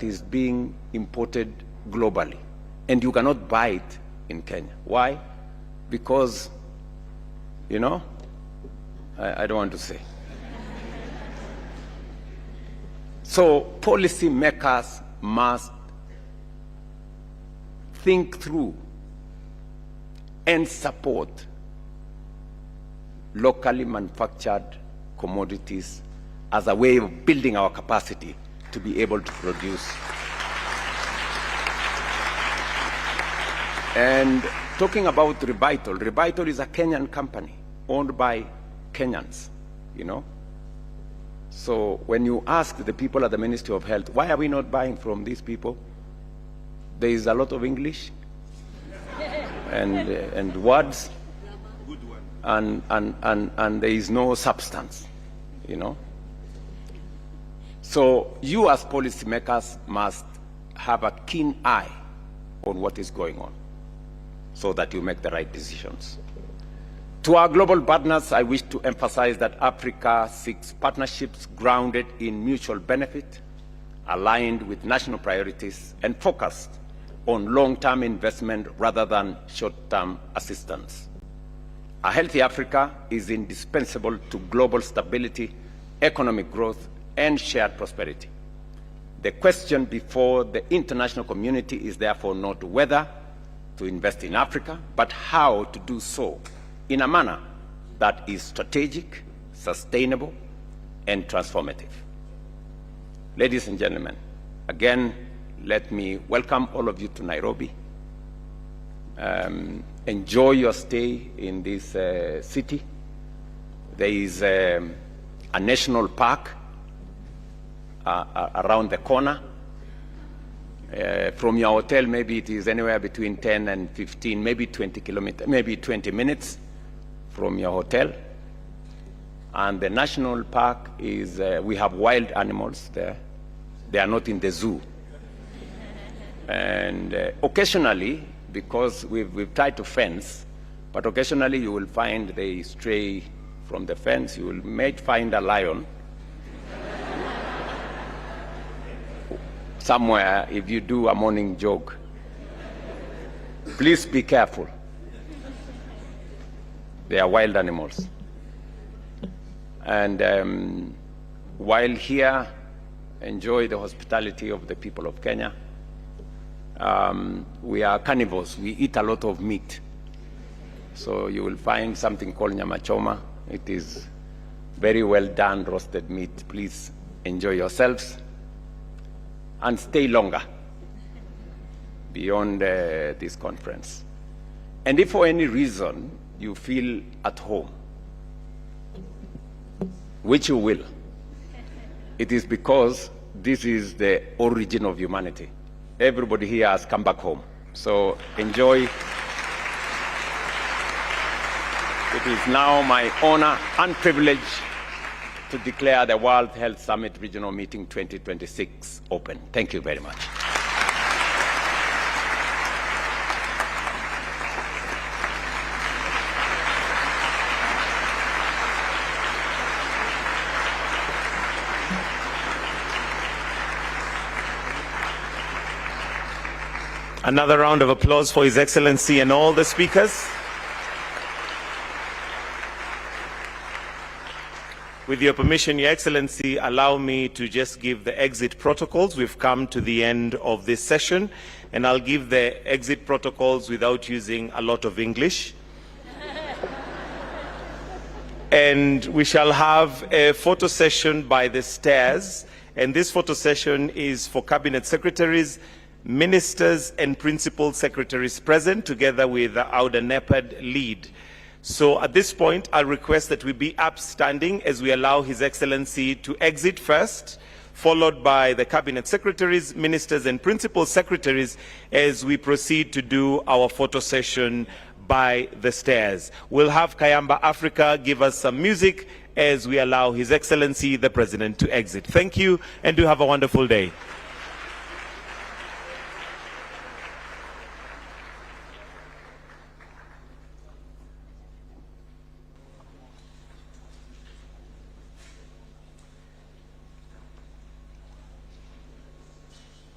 is being imported globally, and you cannot buy it in Kenya. Why? Because, you know, I don't want to say. So policy makers must think through and support locally manufactured commodities as a way of building our capacity to be able to produce. And talking about Revital, Revital is a Kenyan company owned by Kenyans, you know. So when you ask the people at the Ministry of Health, why are we not buying from these people? There is a lot of English and words, and there is no substance, you know. So you as policymakers must have a keen eye on what is going on so that you make the right decisions. To our global partners, I wish to emphasize that Africa seeks partnerships grounded in mutual benefit, aligned with national priorities, and focused on long-term investment rather than short-term assistance. A healthy Africa is indispensable to global stability, economic growth, and shared prosperity. The question before the international community is therefore not whether to invest in Africa, but how to do so in a manner that is strategic, sustainable, and transformative. Ladies and gentlemen, again, let me welcome all of you to Nairobi. Enjoy your stay in this city. There is a national park around the corner. From your hotel, maybe it is anywhere between 10 and 15, maybe 20 kilometers, maybe 20 minutes from your hotel. And the national park is, we have wild animals there. They are not in the zoo. And occasionally, because we've tried to fence, but occasionally you will find they stray from the fence. You may find a lion somewhere if you do a morning jog. Please be careful. They are wild animals. And while here, enjoy the hospitality of the people of Kenya. We are carnivores. We eat a lot of meat. So you will find something called nyama choma. It is very well done roasted meat. Please enjoy yourselves and stay longer beyond this conference. And if for any reason you feel at home, which you will, it is because this is the origin of humanity. Everybody here has come back home. So enjoy. It is now my honor and privilege to declare the World Health Summit Regional Meeting 2026 open. Thank you very much. Another round of applause for His Excellency and all the speakers. With your permission, Your Excellency, allow me to just give the exit protocols. We've come to the end of this session, and I'll give the exit protocols without using a lot of English. And we shall have a photo session by the stairs, and this photo session is for cabinet secretaries, ministers and principal secretaries present, together with our NEPAD lead. So at this point, I request that we be upstanding as we allow His Excellency to exit first, followed by the cabinet secretaries, ministers and principal secretaries as we proceed to do our photo session by the stairs. We'll have Kayamba Africa give us some music as we allow His Excellency the President to exit. Thank you, and do have a wonderful day.